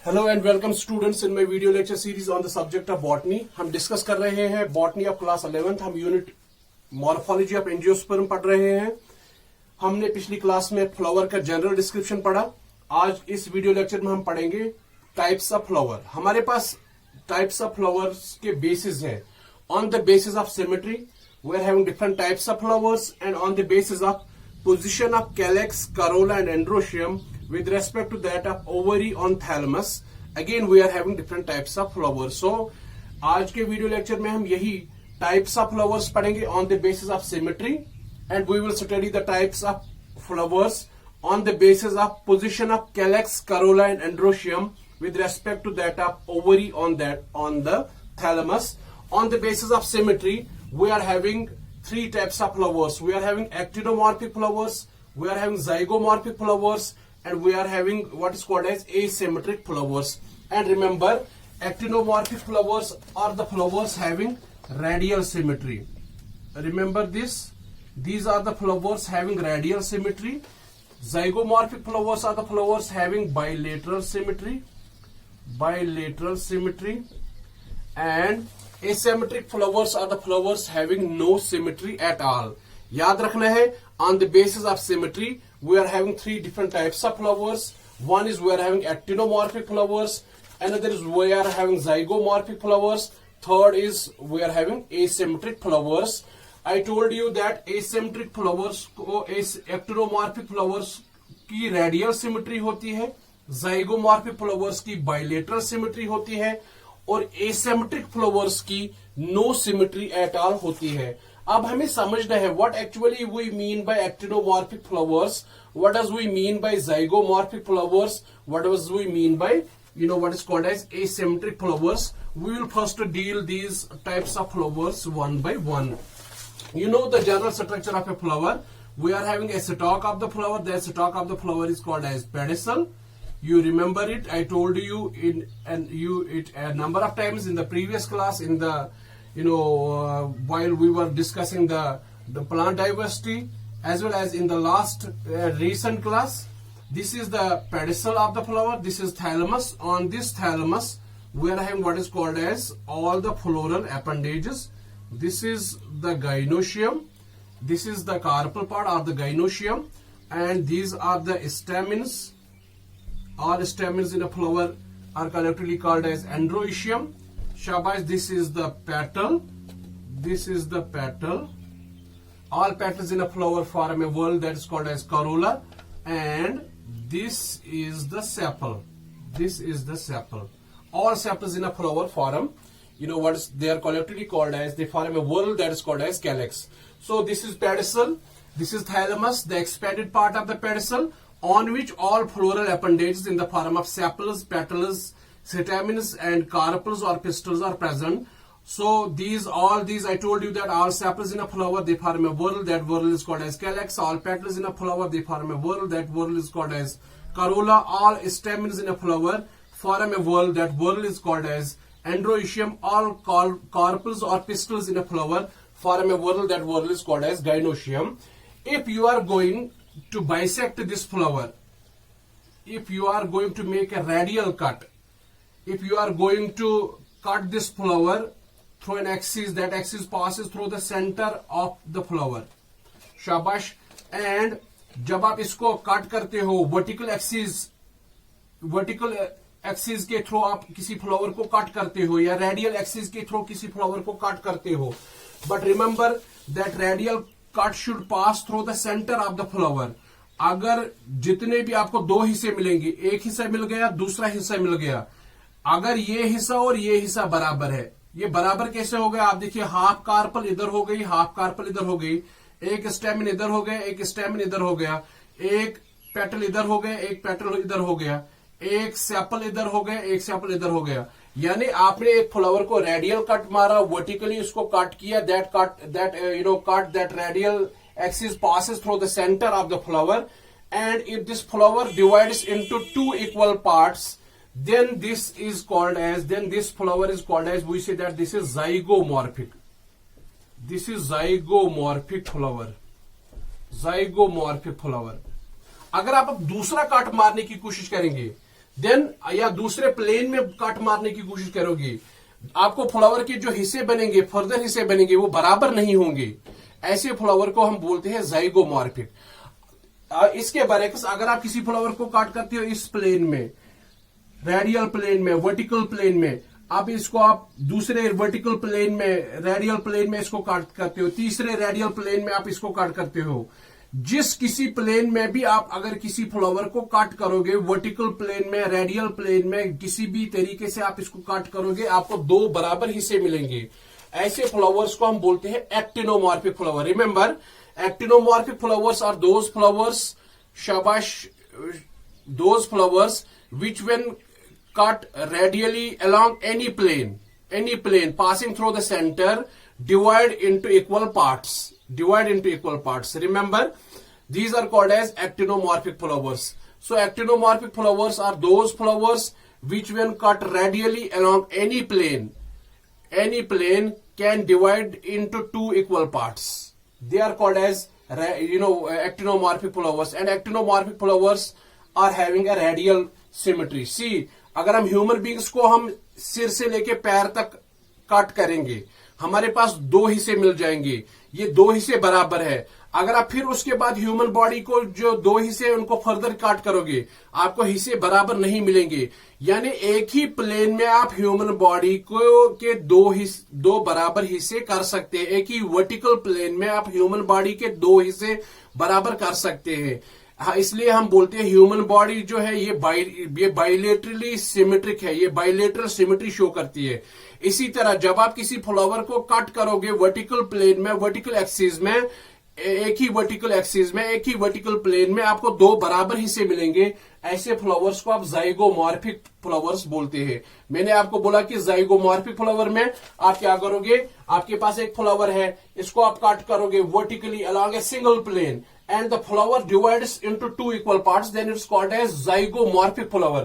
Hello and welcome students in my video lecture series on the subject of botany. हम discuss कर रहे हैं botany of class 11th। हम unit morphology of angiosperm पढ़ रहे हैं। हमने पिछली क्लास में फ्लावर का जनरल डिस्क्रिप्शन पढ़ा। आज इस वीडियो लेक्चर में हम पढ़ेंगे टाइप्स ऑफ फ्लावर। हमारे पास टाइप्स ऑफ फ्लावर्स के बेसिस है। On the basis of symmetry we are having different types of flowers and on the basis of position of calyx, corolla and androecium with respect to that of ovary on thalamus. Again we are having different types of flowers. So आज के video lecture में हम यही types of flowers पढ़ेंगे on the basis of symmetry and we will study the types of flowers on the basis of position of calyx, corolla and androecium with respect to that of ovary on the thalamus. On the basis of symmetry we are having three types of flowers. We are having actinomorphic flowers, we are having zygomorphic flowers, and we are having what is called as asymmetric flowers. And remember, actinomorphic flowers are the flowers having radial symmetry. Remember this. These are the flowers having radial symmetry. Zygomorphic flowers are the flowers having bilateral symmetry. Bilateral symmetry. And asymmetric flowers are the flowers having no symmetry at all. याद रखना है, on the basis of symmetry we are having three different types of flowers. One is we are having actinomorphic flowers, another is we are having zygomorphic flowers, third is we are having asymmetric flowers. I told you that asymmetric flowers को actinomorphic flowers की radial symmetry होती है, zygomorphic flowers की bilateral symmetry होती है और asymmetric flowers की no symmetry at all होती है। अब हमें समझना है what actually we mean by actinomorphic flowers, what does we mean by zygomorphic flowers, what does we mean by what is called as asymmetric flowers. We will first deal these types of flowers one by one. You know the general structure of a flower. We are having a stalk of the flower. The stalk of the flower is called as pedicel. You remember it. I told you it a number of times in the previous class in the while we were discussing the plant diversity as well as in the last recent class. This is the pedicel of the flower. This is thalamus. On this thalamus we are having what is called as all the floral appendages. This is the gynoecium. This is the carpal part of the gynoecium, and these are the stamens. All stamens in a flower are collectively called as androecium. Shabash, this is the petal. This is the petal. All petals in a flower form a whorl that is called as corolla, and this is the sepal. This is the sepal. All sepals in a flower form, they are collectively called as, they form a whorl that is called as calyx. So this is pedicel. This is thalamus, the expanded part of the pedicel, on which all floral appendages in the form of sepals, petals, stamens and carpels or pistils are present. So all these I told you that all sepals in a flower they form a whorl, that whorl is called as calyx. All petals in a flower they form a whorl, that whorl is called as corolla. All stamens in a flower form a whorl, that whorl is called as androecium. All carpels or pistils in a flower form a whorl, that whorl is called as gynoecium. If you are going to bisect this flower, if you are going to make a radial cut, if you are going to cut this flower through an axis, that axis passes through the center of the flower. शाबाश. And जब आप इसको cut करते हो vertical axis के through आप किसी flower को कट करते हो या रेडियल एक्सिस के थ्रू किसी फ्लावर को कट करते हो, but remember that radial cut should pass through the centre of the flower. अगर जितने भी आपको दो हिस्से मिलेंगे, एक हिस्सा मिल गया, दूसरा हिस्सा मिल गया, अगर ये हिस्सा और ये हिस्सा बराबर है, ये बराबर कैसे हो गया? आप देखिए, हाफ कार्पल इधर हो गई, हाफ कार्पल इधर हो गई, एक स्टेमिन इधर हो गया, एक स्टेमिन इधर हो गया, एक पेटल इधर हो गया, एक पेटल इधर हो गया, एक सेपल इधर हो गया, एक सेपल इधर हो गया. यानी आपने एक फ्लावर को रेडियल कट मारा, वर्टिकली उसको कट किया, that radial axis passes through the center of the flower, and if this flower divides into two equal parts, then this flower is called as, we say that this is zygomorphic. This is zygomorphic flower. Zygomorphic flower. अगर आप अब दूसरा काट मारने की कोशिश करेंगे, then या दूसरे प्लेन में कट मारने की कोशिश करोगे, आपको फ्लावर के जो हिस्से बनेंगे, फर्दर हिस्से बनेंगे, वो बराबर नहीं होंगे। ऐसे फ्लावर को हम बोलते हैं जाइगोमॉर्फिक। इसके बरक्स अगर आप किसी फ्लावर को काट करते हो इस प्लेन में, रेडियल प्लेन में, वर्टिकल प्लेन में, आप इसको आप दूसरे वर्टिकल प्लेन में, रेडियल प्लेन में इसको काट करते हो, तीसरे रेडियल प्लेन में आप इसको काट करते हो। जिस किसी प्लेन में भी आप अगर किसी फ्लावर को काट करोगे, वर्टिकल प्लेन में, रेडियल प्लेन में, किसी भी तरीके से आप इसको काट करोगे, आपको दो बराबर हिस्से मिलेंगे। ऐसे फ्लावर्स को हम बोलते हैं actinomorphic flower. Remember, actinomorphic flowers are those flowers, शाबाश, those flowers which when cut radially along any plane passing through the center, divide into equal parts. Remember, these are called as actinomorphic flowers. So actinomorphic flowers are those flowers which when cut radially along any plane can divide into two equal parts. They are called as actinomorphic flowers, and actinomorphic flowers are having a radial symmetry. See, अगर हम human beings को हम सिर से लेके पैर तक काट करेंगे, हमारे पास दो हिस्से मिल जाएंगे, ये दो हिस्से बराबर है। अगर आप फिर उसके बाद ह्यूमन बॉडी को जो दो हिस्से उनको फर्दर काट करोगे, आपको हिस्से बराबर नहीं मिलेंगे। यानी एक ही प्लेन में आप ह्यूमन बॉडी को के दो बराबर हिस्से कर सकते हैं। एक ही वर्टिकल प्लेन में आप ह्यूमन बॉडी के दो हिस्से बराबर कर सकते हैं। हाँ, इसलिए हम बोलते हैं ह्यूमन बॉडी जो है ये बाइलेटरली सिमेट्रिक है, ये बाइलेटरल सिमेट्री शो करती है। इसी तरह जब आप किसी फ्लावर को कट करोगे वर्टिकल प्लेन में, वर्टिकल एक्सिस में, एक ही वर्टिकल प्लेन में आपको दो बराबर हिस्से मिलेंगे। ऐसे फ्लावर्स को आप जाइगोमॉर्फिक फ्लावर्स बोलते हैं। मैंने आपको बोला कि जाइगोमॉर्फिक फ्लावर में आप क्या करोगे, आपके पास एक फ्लावर है, इसको आप काट करोगे vertically along a single plane and the flower divides into two equal parts, then it's called as zygomorphic flower.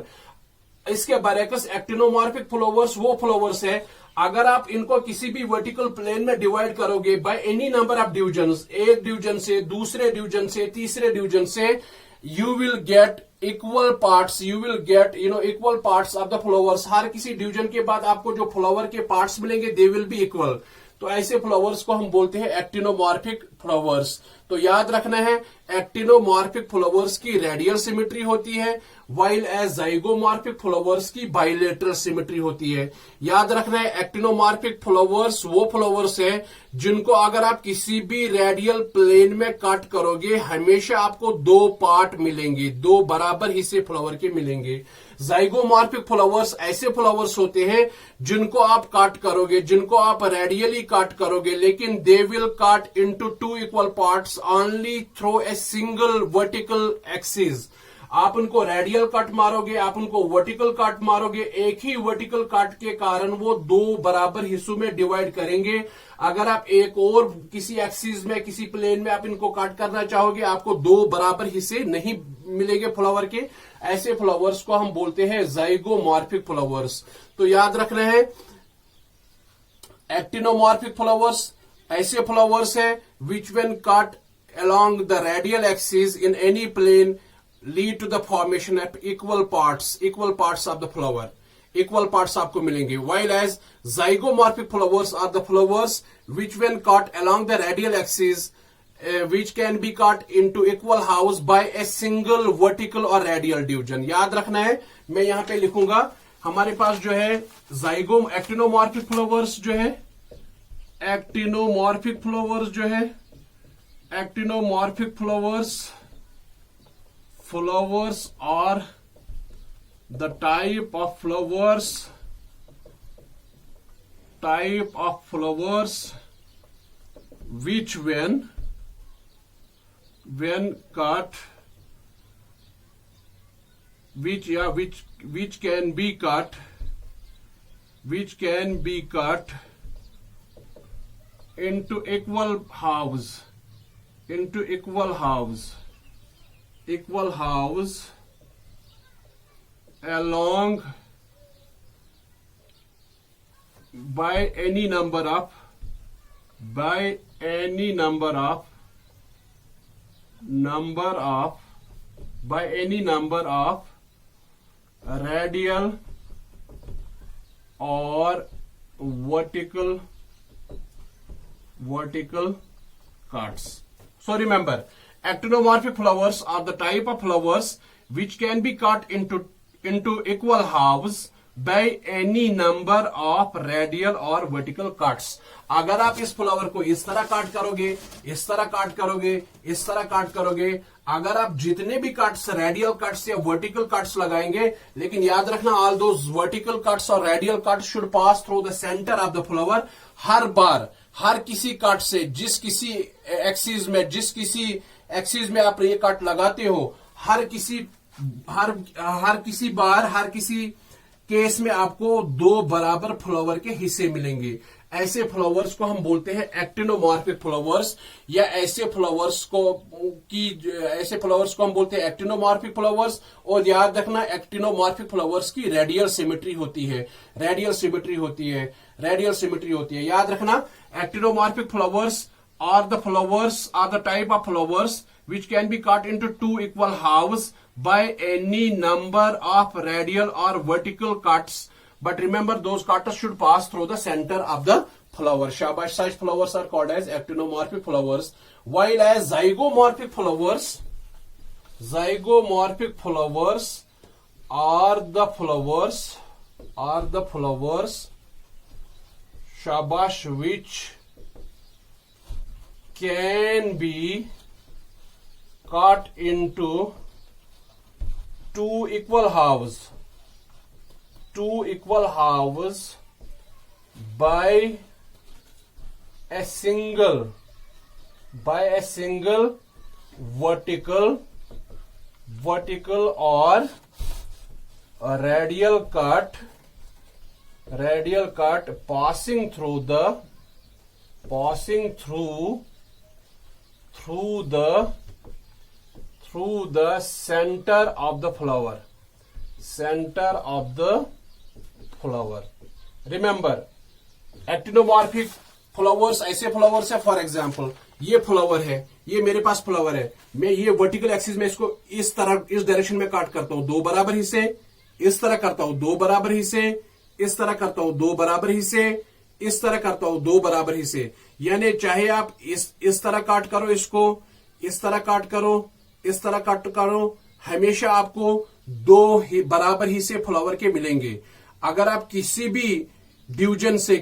इसके बरक्स एक्टिनोमॉर्फिक फ्लावर्स वो फ्लावर्स है, अगर आप इनको किसी भी वर्टिकल प्लेन में डिवाइड करोगे bye any number of divisions, एक डिवीजन से, दूसरे डिवीजन से, तीसरे डिवीजन से, you will get equal parts, equal parts of the flowers. हर किसी डिवीजन के बाद आपको जो फ्लावर के पार्ट्स मिलेंगे they will be equal. तो ऐसे फ्लावर्स को हम बोलते हैं एक्टिनोमॉर्फिक फ्लावर्स। तो याद रखना है, एक्टिनोमॉर्फिक फ्लावर्स की रेडियल सिमेट्री होती है, वाइल एज जाइगोमॉर्फिक फ्लावर्स की बाइलेटरल सिमेट्री होती है। याद रखना है, एक्टिनोमॉर्फिक फ्लावर्स वो फ्लावर्स हैं जिनको अगर आप किसी भी रेडियल प्लेन में कट करोगे, हमेशा आपको दो पार्ट मिलेंगे, दो बराबर हिस्से फ्लावर के मिलेंगे। जाइगोमॉर्फिक फ्लावर्स ऐसे फ्लावर्स होते हैं जिनको आप काट करोगे, जिनको आप रेडियली काट करोगे, लेकिन दे विल काट into two equal parts only through a single vertical axis. आप उनको रेडियल कट मारोगे, आप उनको वर्टिकल कट मारोगे, एक ही वर्टिकल कट के कारण वो दो बराबर हिस्सों में डिवाइड करेंगे। अगर आप एक और किसी एक्सिस में, किसी प्लेन में आप इनको कट करना चाहोगे, आपको दो बराबर हिस्से नहीं मिलेंगे फ्लावर के। ऐसे फ्लावर्स को हम बोलते हैं जाइगोमॉर्फिक फ्लावर्स। तो याद रखना है, एक्टिनोमॉर्फिक फ्लावर्स ऐसे फ्लावर्स है विच when cut along the radial axis in any plane lead to the formation of equal parts of the flower. Equal parts आपको मिलेंगे। While as zygomorphic flowers are the flowers which when cut along the radial axis which can be cut into equal halves by a single vertical or radial division. याद रखना है, मैं यहां पे लिखूंगा, हमारे पास जो है एक्टिनोमॉर्फिक फ्लावर्स जो है, एक्टिनोमॉर्फिक फ्लावर्स जो है, actinomorphic flowers are the type of flowers which when cut which can be cut into equal halves along by any number of radial or vertical cuts. So remember, actinomorphic flowers are the type of flowers which can be cut into equal halves by any number of radial or vertical cuts. अगर आप इस flower को इस तरह काट करोगे, इस तरह काट करोगे, इस तरह काट करोगे, अगर आप जितने भी कट्स, रेडियल कट्स या वर्टिकल कट्स लगाएंगे, लेकिन याद रखना ऑल दोज वर्टिकल कट्स और radial cuts should pass through the centre of the flower. हर बार हर किसी कट से जिस किसी एक्सिस में आप ये कट लगाते हो, हर किसी केस में आपको दो बराबर फ्लावर के हिस्से मिलेंगे. ऐसे फ्लावर्स को हम बोलते हैं एक्टिनोमॉर्फिक फ्लावर्स, या ऐसे फ्लावर्स को हम बोलते हैं एक्टिनोमॉर्फिक फ्लावर्स. और याद रखना, एक्टिनोमॉर्फिक फ्लावर्स की रेडियल सिमेट्री होती है. याद रखना, actinomorphic flowers are the type of flowers which can be cut into two equal halves by any number of radial or vertical cuts. But remember, those cuts should pass through the center of the flower. Shabash, such flowers are called as actinomorphic flowers. While as zygomorphic flowers are the flowers, shabash, which can be cut into two equal halves by a single vertical or a radial cut passing through the center of the flower. Remember, actinomorphic flowers ऐसे flowers है, for example ये flower है, ये मेरे पास flower है, मैं ये vertical axis में इसको इस डायरेक्शन में काट करता हूं, दो बराबर हिस्से, इस तरह करता हूं दो बराबर हिस्से, इस तरह करता हूं दो बराबर हिस्से, इस तरह करता हूं दो बराबर हिस्से. यानी चाहे आप इस तरह काट करो, इसको इस तरह काट करो, इस तरह काट करो, हमेशा आपको दो बराबर हिस्से फ्लावर के मिलेंगे. अगर आप किसी भी डिवीजन से,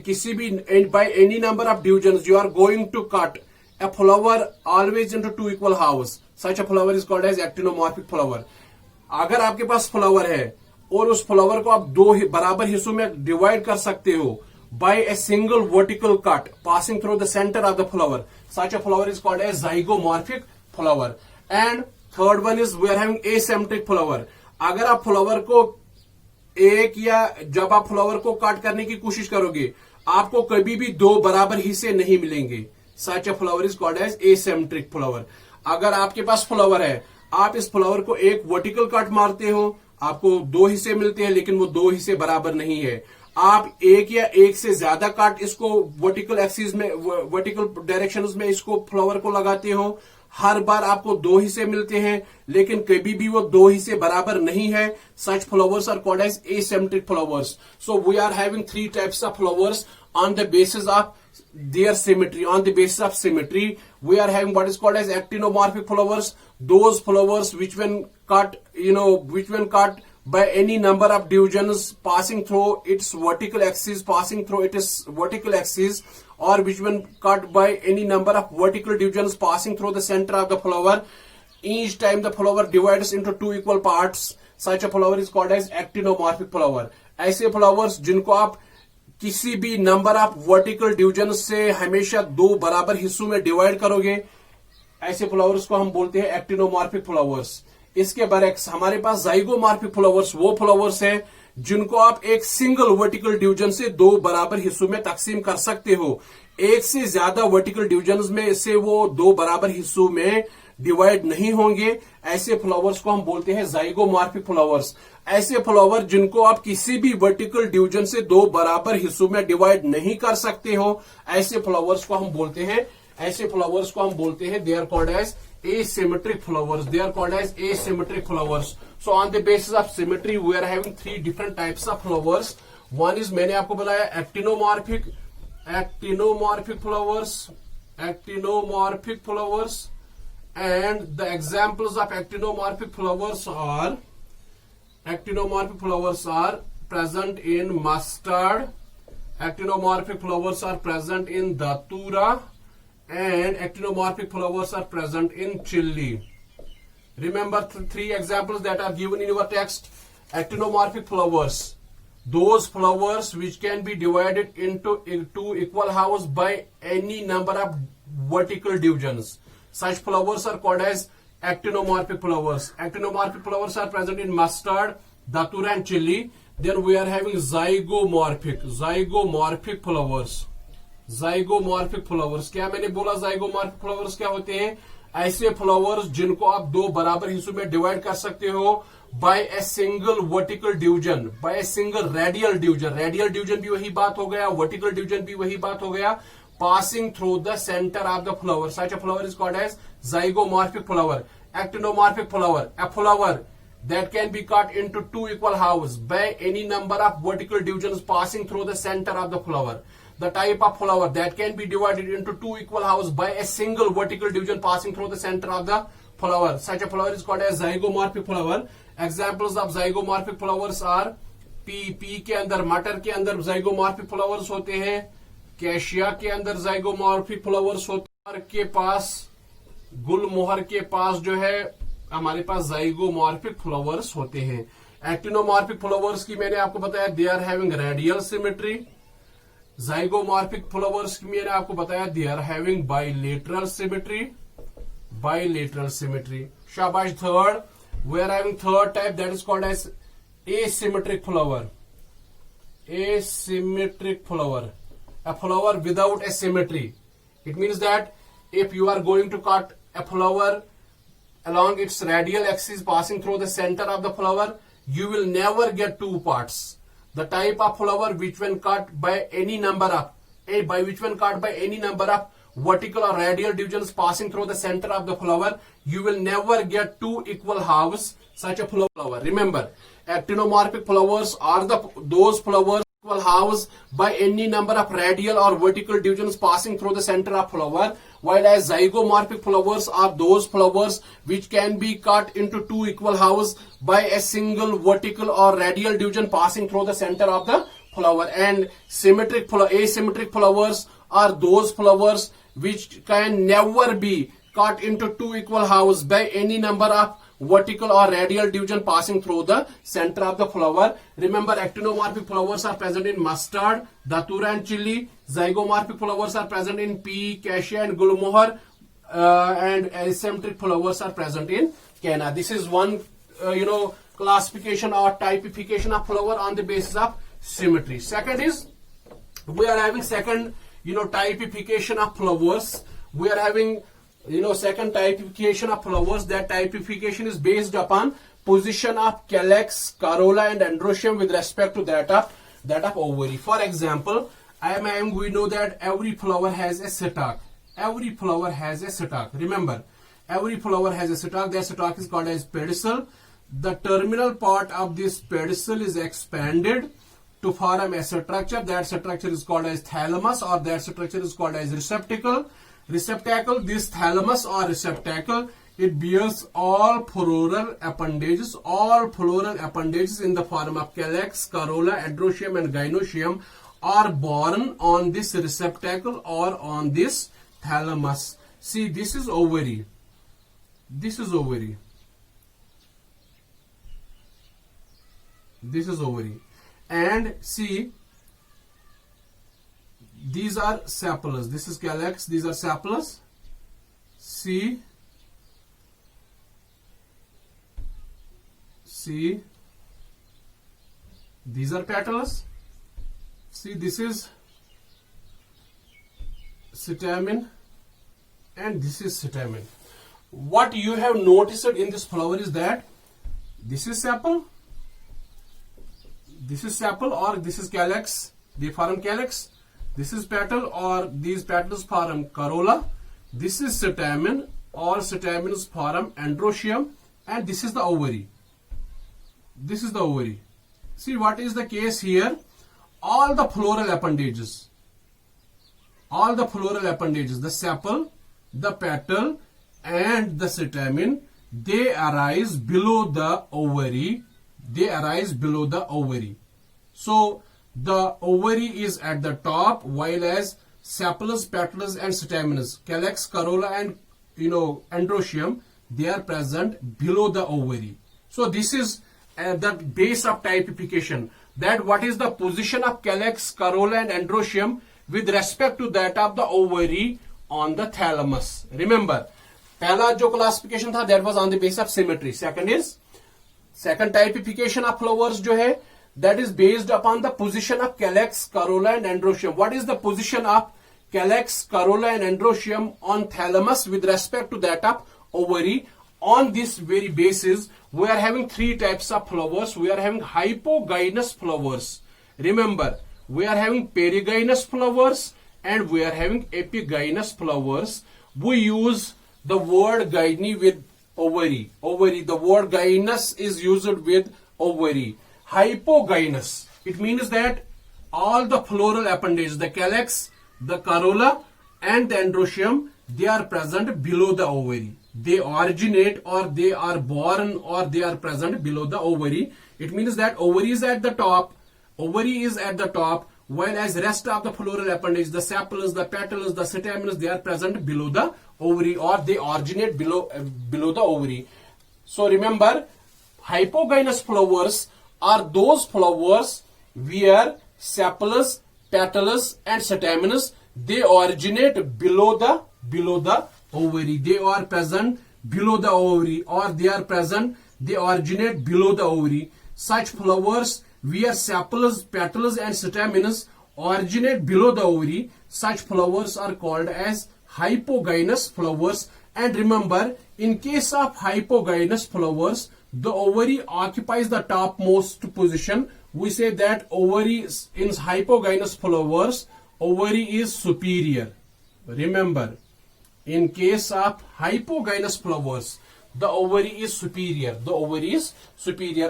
by any number of division you are going to cut a flower always into two equal halves, such a flower is called as actinomorphic flower. अगर आपके पास फ्लावर है और उस फ्लावर को आप दो बराबर हिस्सों में डिवाइड कर सकते हो by a single vertical cut passing through the center of the flower, such a flower is called as zygomorphic flower. And third one is we are having asymmetric flower. अगर आप फ्लावर को जब आप flower को काट करने की कोशिश करोगे, आपको कभी भी दो बराबर हिस्से नहीं मिलेंगे. Such a flower is called as asymmetric flower. अगर आपके पास फ्लावर है, आप इस फ्लावर को एक वर्टिकल कट मारते हो, आपको दो हिस्से मिलते हैं, लेकिन वो दो हिस्से बराबर नहीं है. आप एक या एक से ज्यादा काट इसको वर्टिकल एक्सिस में, वर्टिकल डायरेक्शंस में इसको फ्लावर को लगाते हो, हर बार आपको दो हिस्से मिलते हैं, लेकिन कभी भी वो दो हिस्से बराबर नहीं है. Such flowers are called as asymmetric flowers. So we are having three types of flowers on the basis of their symmetry. On the basis of symmetry, we are having what is called as actinomorphic flowers. Those flowers which when cut by any number of divisions passing through its vertical axis, or which when cut by any number of vertical divisions passing through the center of the flower. Each time the flower divides into two equal parts, such a flower is called as actinomorphic flower. ऐसे flowers जिनको आप किसी भी number of vertical division से हमेशा दो बराबर हिस्सों में डिवाइड करोगे, ऐसे फ्लावर्स को हम बोलते हैं एक्टिनोमॉर्फिक फ्लावर्स. इसके बरक्स हमारे पास जाइगोमॉर्फिक फ्लावर्स वो फ्लावर्स है जिनको आप एक सिंगल वर्टिकल डिवीजन से दो बराबर हिस्सों में तकसीम कर सकते हो. एक से ज्यादा वर्टिकल डिवीजन में से वो दो बराबर हिस्सों में डिवाइड नहीं होंगे. ऐसे फ्लावर्स को हम बोलते हैं जाइगोमॉर्फिक फ्लावर्स. ऐसे फ्लावर जिनको आप किसी भी वर्टिकल डिवीजन से दो बराबर हिस्सों में डिवाइड नहीं कर सकते हो, ऐसे फ्लावर्स को हम बोलते हैं, they are called as asymmetric flowers. They are called as asymmetric flowers. So on the basis of symmetry, we are having three different types of flowers. One is मैंने आपको बताया actinomorphic flowers, and the examples of actinomorphic flowers are present in mustard. Actinomorphic flowers are present in datura, and actinomorphic flowers are present in chili. Remember three examples that are given in your text. Actinomorphic flowers, those flowers which can be divided into two equal halves by any number of vertical divisions. Such flowers are called as actinomorphic flowers. Actinomorphic flowers are present in mustard, datura, and chili. Then we are having zygomorphic flowers. Zygomorphic flowers, क्या मैंने बोला? Zygomorphic flowers क्या होते हैं? ऐसे flowers जिनको आप दो बराबर हिस्सों में डिवाइड कर सकते हो by a single vertical division, by a single radial division. Radial division भी वही बात हो गया, vertical division भी वही बात हो गया. Passing through the center of the flower. Such a flower is called as zygomorphic flower. Actinomorphic flower, a flower that can be cut into two equal halves by any number of vertical divisions passing through the center of the flower. The type of flower that can be divided into two equal halves by a single vertical division passing through the center of the flower. Such a flower is called as zygomorphic flower. Examples of zygomorphic flowers are pea के अंदर, मटर के अंदर zygomorphic flowers होते हैं, cassia के अंदर zygomorphic flowers होते हैं, के पास गुलमोहर के पास जो है हमारे पास zygomorphic flowers होते हैं. Actinomorphic flowers की मैंने आपको बताया they are having radial symmetry. Zygomorphic flowers की मैंने आपको बताया they are having bilateral symmetry. शाबाश. Third, we are having third type that is called as asymmetric flower. Asymmetric flower, a flower without a symmetry. It means that if you are going to cut a flower along its radial axis passing through the center of the flower, you will never get two parts. The type of flower which when cut by any number of vertical or radial divisions passing through the center of the flower, you will never get two equal halves. Such a flower. Remember, actinomorphic flowers are those flowers equal halves by any number of radial or vertical divisions passing through the center of flower, while as zygomorphic flowers are those flowers which can be cut into two equal halves by a single vertical or radial division passing through the center of the flower. And asymmetric flowers are those flowers which can never be cut into two equal halves by any number of vertical or radial division passing through the center of the flower. Remember, actinomorphic flowers are present in mustard, datura, and chili. Zygomorphic flowers are present in pea, cassia, and gulmohar, and asymmetric flowers are present in canna. This is one, classification or typification of flower on the basis of symmetry. Second is, we are having second, typification of flowers. We are having second typification of flowers. That typification is based upon position of calyx, corolla, and androecium with respect to that of ovary. For example, we know that every flower has a stalk. Remember, every flower has a stalk. That stalk is called as pedicel. The terminal part of this pedicel is expanded to form a structure. That structure is called as thalamus, or that structure is called as receptacle. This thalamus or receptacle, it bears all floral appendages in the form of calyx, corolla, androecium, and gynoecium are born on this receptacle or on this thalamus. See, this is ovary. And see, these are sepals. This is calyx. These are sepals. See, these are petals. See, this is stamen, and this is stamen. What you have noticed in this flower is that this is sepal, or this is calyx. They form calyx. This is petal, or these petals form corolla. This is stamen, or stamens form androecium, and this is the ovary. This is the ovary. See what is the case here? All the floral appendages, the sepal, the petal, and the stamen, they arise below the ovary. So the ovary is at the top, while as sepals, petals, and stamens, calyx, corolla, and androecium, they are present below the ovary. So this is the base of typification, that what is the position of calyx, corolla, and androecium with respect to that of the ovary on the thalamus. Remember, पहला जो classification था, that was on the basis of symmetry. Second typification of flowers जो है, that is based upon the position of calyx, corolla, and androecium. What is the position of calyx, corolla, and androecium on thalamus with respect to that of ovary? On this very basis, we are having three types of flowers. We are having hypogynous flowers. Remember, we are having peregrinus flowers and we are having epigynous flowers. We use the word gyne with ovary. The word gynous is used with ovary. Hypogynous, it means that all the floral appendages, the calyx, the corolla, and the androecium, they are present below the ovary. They originate, or they are born, or they are present below the ovary. It means that ovary is at the top, while as rest of the floral appendage, the sepals, the petals, the stamens, they are present below the ovary, or they originate below the ovary. So remember, hypogynous flowers are those flowers where sepals, petals, and stamens, they originate below the ovary. They are present below the ovary, or they originate below the ovary. Such flowers where sepals, petals, and stamens originate below the ovary, such flowers are called as hypogynous flowers. And remember, in case of hypogynous flowers, the ovary occupies the topmost position. We say that ovary in hypogynous flowers, ovary is superior. Remember, in case of hypogynous flowers, the ovary is superior.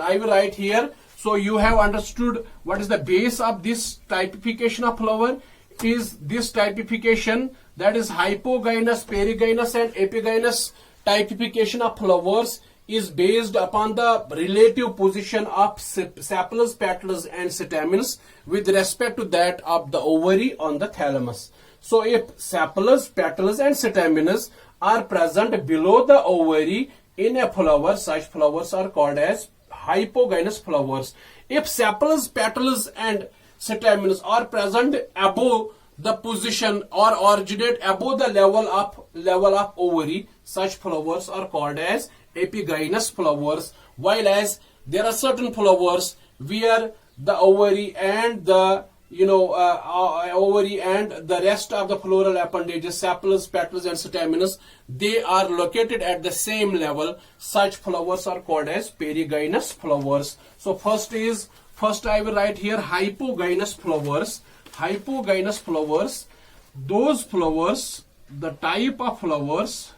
I will write here. So you have understood what is the base of this typification of flower. Is this typification, that is hypogynous, peregynous, and epigynous typification of flowers, is based upon the relative position of sepals, petals, and stamens with respect to that of the ovary on the thalamus. So if sepals, petals, and stamens are present below the ovary in a flower, such flowers are called as hypogynous flowers. If sepals, petals, and stamens are present above the position or originate above the level of ovary, such flowers are called as epigynous flowers. While as there are certain flowers where the ovary and the rest of the floral appendages, sepals, petals, and stamens, they are located at the same level. Such flowers are called as peregynous flowers. So first I will write here hypogynous flowers. Hypogynous flowers, those flowers, the type of flowers,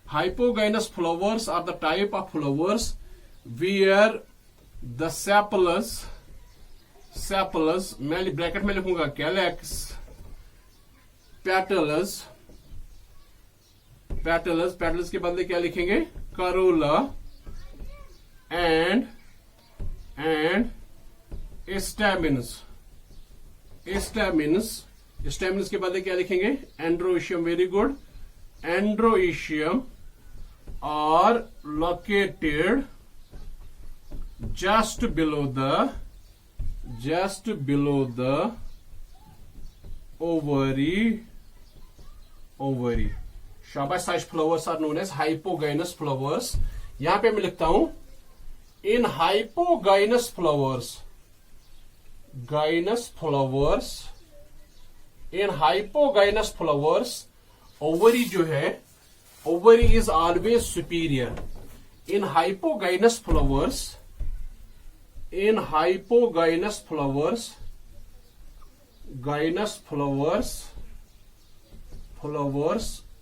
hypogynous flowers are the type of flowers where the sepals, मैं bracket में लिखूंगा calyx, petals के बदले क्या लिखेंगे, Corolla, and स्टैमिन्स के बदले क्या लिखेंगे, androecium. Very good. Androecium are located just below the ovary. शाबाश. Such flowers are known as hypogynous flowers. यहां पे मैं लिखता हूं, in hypogynous flowers, ovary जो है, ovary is always superior. In hypogynous flowers,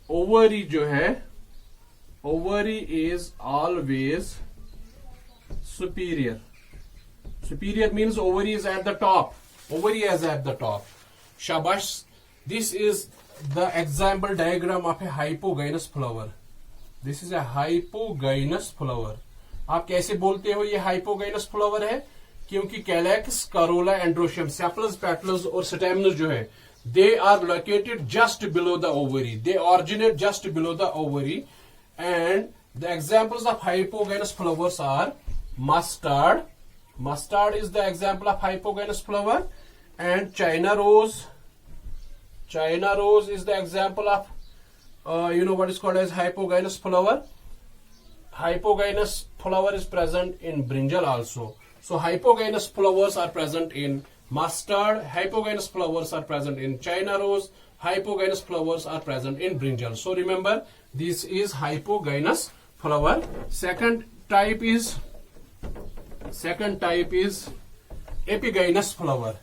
ovary जो है, ovary is always superior. Superior means ovary is at the top. Ovary is at the top. Shabash. This is the example diagram of a hypogynous flower. This is a hypogynous flower. आप कैसे बोलते हो ये hypogynous flower है? क्योंकि calyx, corolla, androecium, sepals, petals और stamens जो है, they are located just below the ovary. They originate just below the ovary. And the examples of hypogynous flowers are mustard. Mustard is the example of hypogynous flower, and China rose. China rose is the example of, what is called as hypogynous flower. Hypogynous flower is present in brinjal also. So hypogynous flowers are present in mustard. Hypogynous flowers are present in China rose. Hypogynous flowers are present in brinjal. So remember, this is hypogynous flower. Second type is epigynous flower.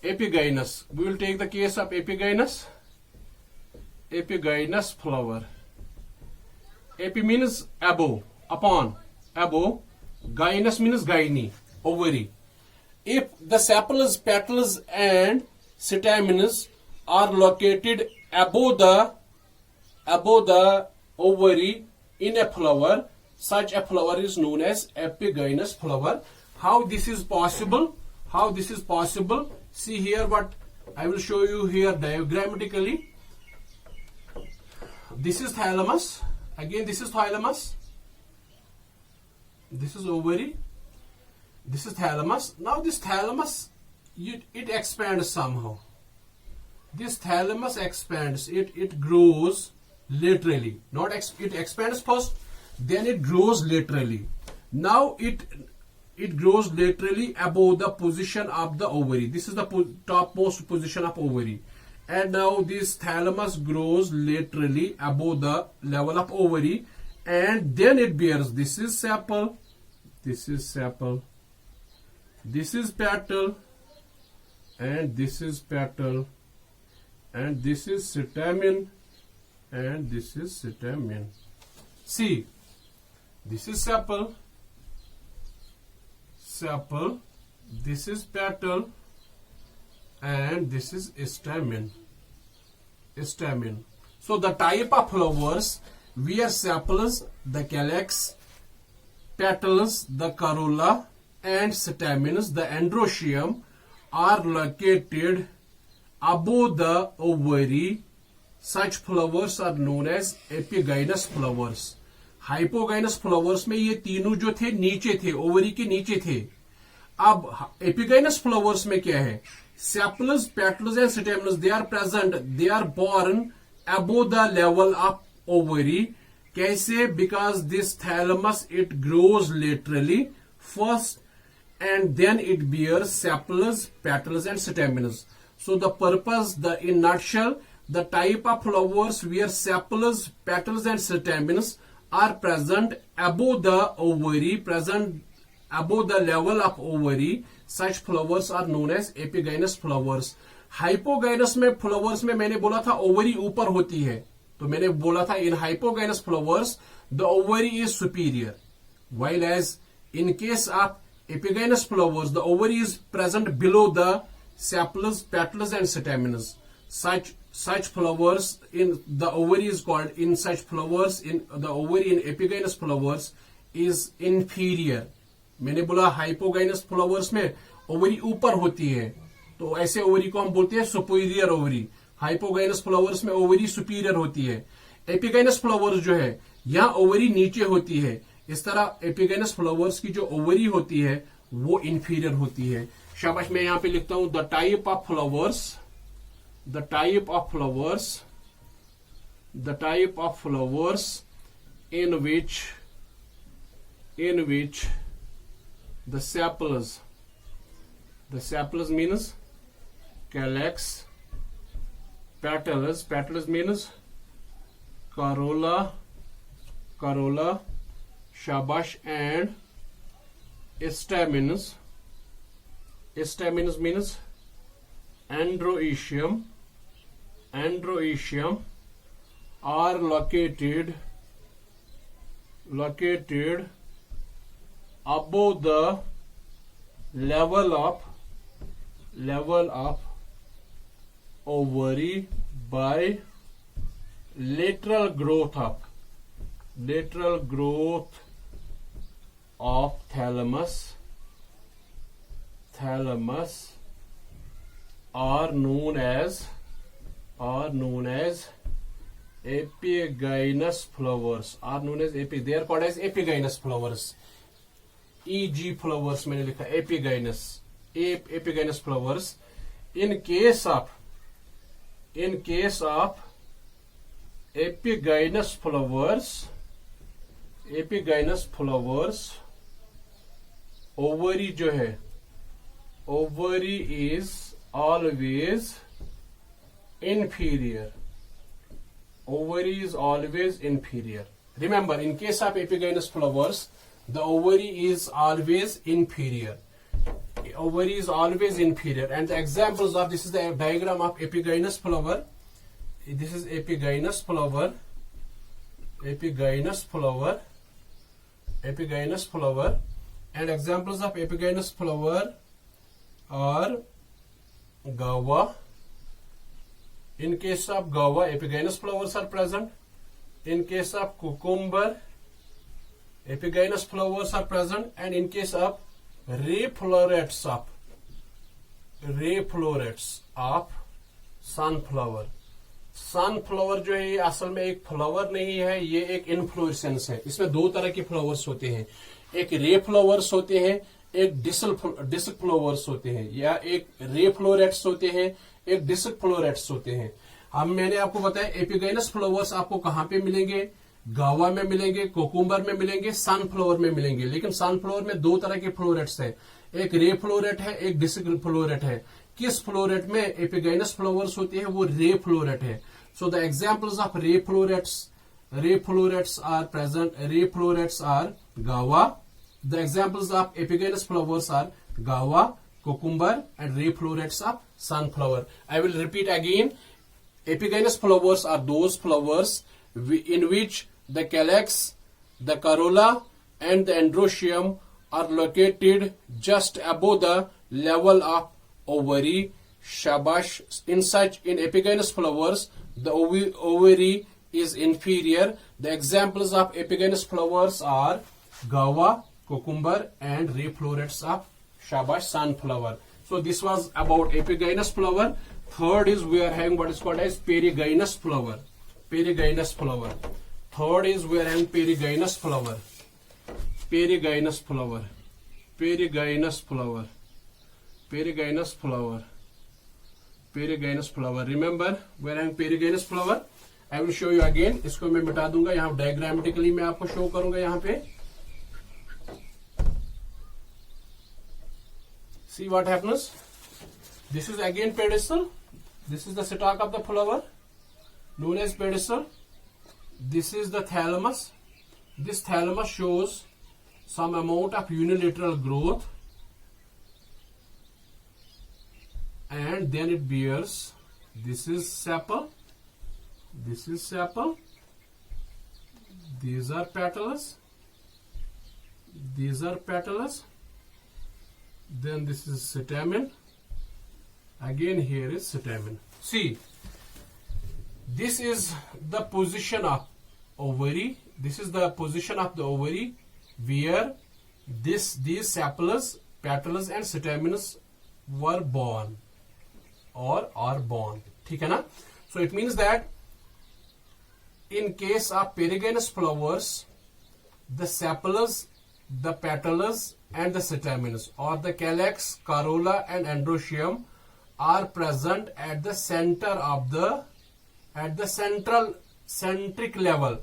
Epigynous. We will take the case of epigynous. Epigynous flower. Epi means above, upon, above. Gynous means gyne, ovary. If the sepals, petals and stamens are located above the ovary in a flower, such a flower is known as epigynous flower. How this is possible? How this is possible? See here what I will show you here diagrammatically. This is thalamus. Again, this is thalamus. This is ovary. This is thalamus. Now this thalamus, it expands somehow. This thalamus expands. It grows laterally. It expands first. Then it grows laterally. Now it grows laterally above the position of the ovary. This is the topmost position of ovary. And now this thalamus grows laterally above the level of ovary, and then it bears. This is sepal. This is sepal. This is petal. And this is petal. And this is stamen. And this is stamen. See. This is sepal, this is petal, and this is stamen. So the type of flowers where sepals, the calyx, petals, the corolla, and stamens, the androecium, are located above the ovary, such flowers are known as epigynous flowers. Hypogynous flowers में ये तीनों जो थे नीचे थे, ovary के नीचे थे. अब एपिगाइनस फ्लावर्स में क्या है? Sepals, petals and stamens, they are present, they are borne above the level of ovary. कैसे? Because this thalamus it grows laterally first and then it bears sepals, petals and stamens. So the purpose, in nutshell, the type of flowers where sepals, petals and stamens are present above the ovary, present above the level of ovary, such flowers are known as epigynous flowers. Hypogynous में flowers में मैंने बोला था ovary ऊपर होती है, तो मैंने बोला था in hypogynous flowers the ovary is superior, while as in case of epigynous flowers the ovary is present below the sepals, petals and stamens. Such flowers in the ovary is called, in such flowers in the ovary in epigynous flowers is inferior. मैंने बोला hypogynous flowers में ovary ऊपर होती है, तो ऐसे ovary को हम बोलते हैं सुपीरियर ओवरी. हाइपोगाइनस फ्लावर्स में ओवरी सुपीरियर होती है. एपिगाइनस फ्लावर्स जो है यहाँ ओवरी नीचे होती है. इस तरह एपिगाइनस फ्लावर्स की जो ओवरी होती है वो इंफीरियर होती है. शाबाश, मैं यहाँ पे लिखता हूं the type of flowers in which the sepals means calyx, petals means corolla, shabash, and stamens means androecium, are located above the level of ovary by lateral growth of thalamus are known as epigynous flowers. They are called as epigynous flowers. EG flowers मैंने लिखा epigynous flowers. In case of epigynous flowers, ovary जो है, ovary is always inferior. Remember, in case of epigynous flowers, the ovary is always inferior. And the examples of this is the diagram of epigynous flower. This is epigynous flower. And examples of epigynous flower are guava. In case of guava, epigynous flowers are present. In case of cucumber, epigynous flowers are present. And in case of ray florets of sunflower. Sunflower जो है ये असल में एक flower नहीं है, ये एक इन्फ्लोरेसेंस है. इसमें दो तरह के फ्लावर्स होते हैं, एक रे फ्लावर्स होते हैं, एक डिस्क फ्लावर्स होते हैं, या एक रे फ्लोरेट्स होते हैं, एक डिस्क फ्लोरेट्स होते हैं. अब मैंने आपको बताया एपिगाइनस फ्लावर्स आपको कहां पे मिलेंगे, गावा में मिलेंगे, कोकुम्बर में मिलेंगे, सनफ्लावर में मिलेंगे. लेकिन सनफ्लावर में दो तरह के फ्लोरेट्स है, एक रे फ्लोरेट है, एक डिस्क फ्लोरेट है. किस फ्लोरेट में एपिगाइनस फ्लावर्स होते हैं, वो रे फ्लोरेट है. So the examples of ray florets are present. Ray florets are guava. The examples of epigynous flowers are guava, cucumber and ray florets of sunflower. I will repeat again. Epigynous flowers are those flowers in which the calyx, the corolla and the androecium are located just above the level of ovary. Shabash. In epigynous flowers, the ovary is inferior. The examples of epigynous flowers are guava, cucumber and ray florets of shabash sunflower. So this was about epigynous flower. Third is we are having what is called as perigynous flower. Third is we are having perigynous flower. Remember, we are having perigynous flower. I will show you again. इसको मैं मिटा दूंगा, यहाँ diagrammatically मैं आपको show करूंगा. यहाँ पे see what happens. This is again pedestal. This is the stalk of the flower known as pedestal. This is the thalamus. This thalamus shows some amount of unilateral growth, and then it bears. This is sepal. These are petals. Then this is stamen. Again here is stamen. See, this is the position of ovary. This is the position of the ovary where these sepals, petals and stamens were born or are born. ठीक है ना? So it means that in case of perigynous flowers, the sepals, the petals and the stamens, or the calyx, corolla and androecium are present at the center of the centric level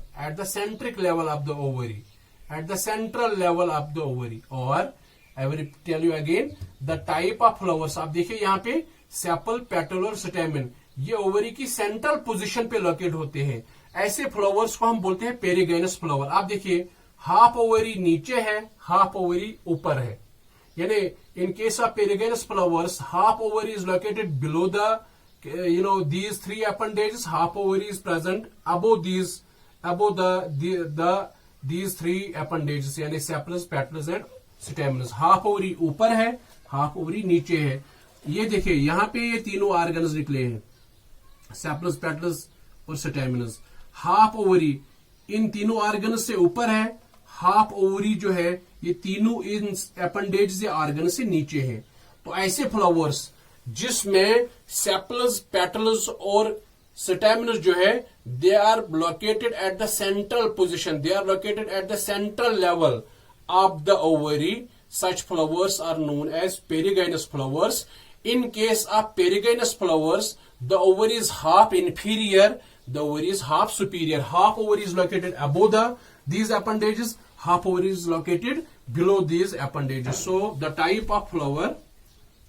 of the ovary, at the central level of the ovary. Or I will tell you again the type of flowers. आप देखिए यहाँ पे sepal, petal और स्टेमन ये ovary की central position पे locate होते हैं. ऐसे फ्लावर्स को हम बोलते हैं पेरिगाइनस फ्लावर. आप देखिए हाफ ओवरी नीचे है, हाफ ओवरी ऊपर है. यानी in case of Peregrinus flowers, half ovary is located below the these three appendages, half ovary is present above these three appendages, यानी sepals, petals and stamens. Half ovary ऊपर है, half ovary नीचे है. ये देखिए यहाँ पे ये तीनों ऑर्गन्स निकले हैं, सेपल्स, पेटल्स और स्टेमन्स. हाफ ओवरी इन तीनों ऑर्गन्स से ऊपर है, हाफ ओवरी जो है ये तीनों इन एपेंडेज या ऑर्गन से नीचे है. तो ऐसे फ्लावर्स जिसमें सेपल्स, पेटल्स और स्टेमन्स जो है they are located at the central position, they are located at the central level of the ovary, such flowers are known as Peregrinus flowers. In case of Peregrinus flowers, the ovary is half inferior, the ovary is half superior. Half ovary is located above these appendages, half ovary is located below these appendages. So the type of flower,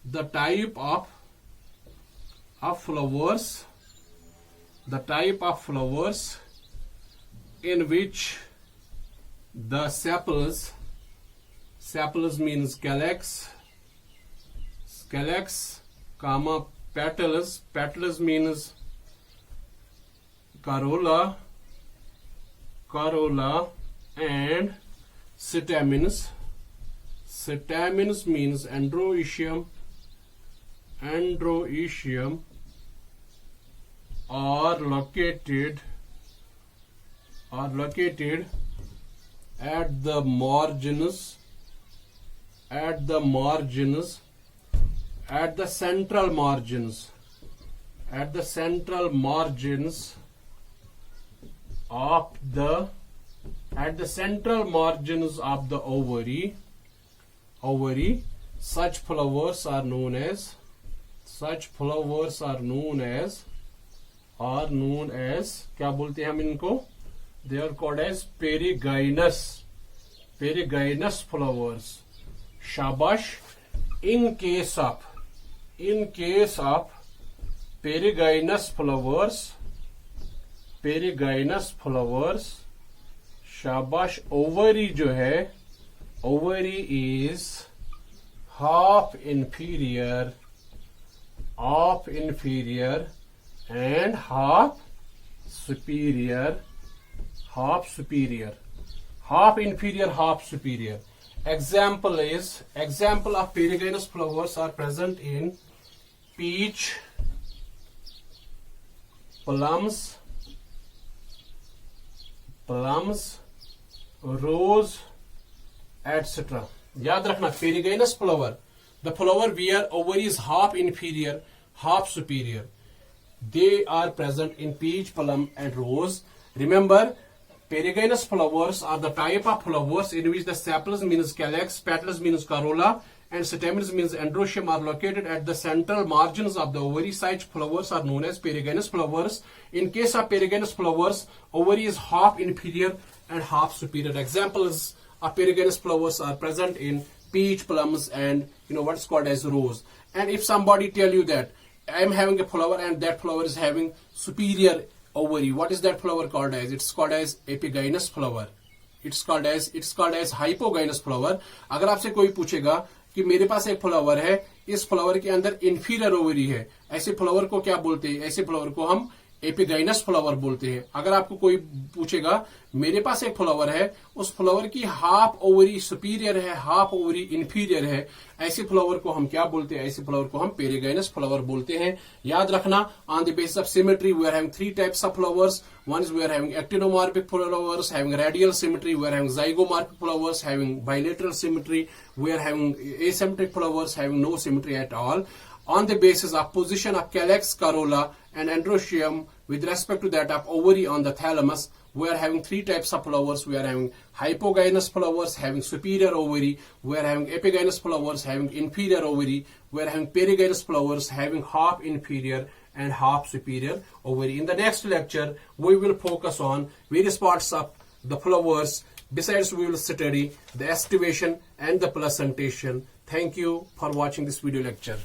the type of flowers in which the sepals means calyx, comma, petals means corolla, and stamens means androecium, are located at the margins, at the central margins of the ovary. Such flowers are known as क्या बोलते हैं हम इनको? They are called as Peregrinus flowers. Shabash. In case of Peregrinus flowers, शाबाश. ovary जो है, ovary is half inferior and half superior. Half inferior, half superior. Example of Peregrinus flowers are present in peach, plums, rose, etc. याद रखना, Peregrinus flower, the flower where ovary is half inferior, half superior. They are present in peach, plum and rose. Remember, Peregrinus flowers are the type of flowers in which the sepals means calyx, petals means corolla, and stamens means androecium are located at the central margins of the ovary. Such flowers are known as Peregrinus flowers. In case of Peregrinus flowers, ovary is half inferior and half superior. Examples of Peregrinus flowers are present in peach, plums, and what's called as rose. And if somebody tell you that I am having a flower and that flower is having superior ovary, what is that flower called as? It's called as epigynous flower. It's called as hypogynous flower. अगर आपसे कोई पूछेगा कि मेरे पास एक flower है, इस flower के अंदर इंफीरियर ओवरी है, ऐसे फ्लावर को क्या बोलते हैं? ऐसे फ्लावर को हम एपिगाइनस फ्लावर बोलते हैं. अगर आपको कोई पूछेगा मेरे पास एक फ्लावर है, उस फ्लावर की हाफ ओवरी सुपीरियर है, हाफ ओवरी इंफीरियर है, ऐसे फ्लावर को हम क्या बोलते हैं? ऐसे फ्लावर को हम पेरिगाइनस फ्लावर बोलते हैं. याद रखना, on the basis of symmetry we are having three types of flowers. One is we are having actinomorphic flowers, having radial symmetry, we are having zygomorphic flowers, having bilateral symmetry, we are having asymmetric flowers, having no symmetry at all. On the basis of position of calyx, corolla and androecium with respect to that of ovary on the thalamus, we are having three types of flowers. We are having hypogynous flowers having superior ovary, we are having epigynous flowers having inferior ovary, we are having perigynous flowers having half inferior and half superior ovary. In the next lecture, we will focus on various parts of the flowers. Besides, we will study the estivation and the placentation. Thank you for watching this video lecture.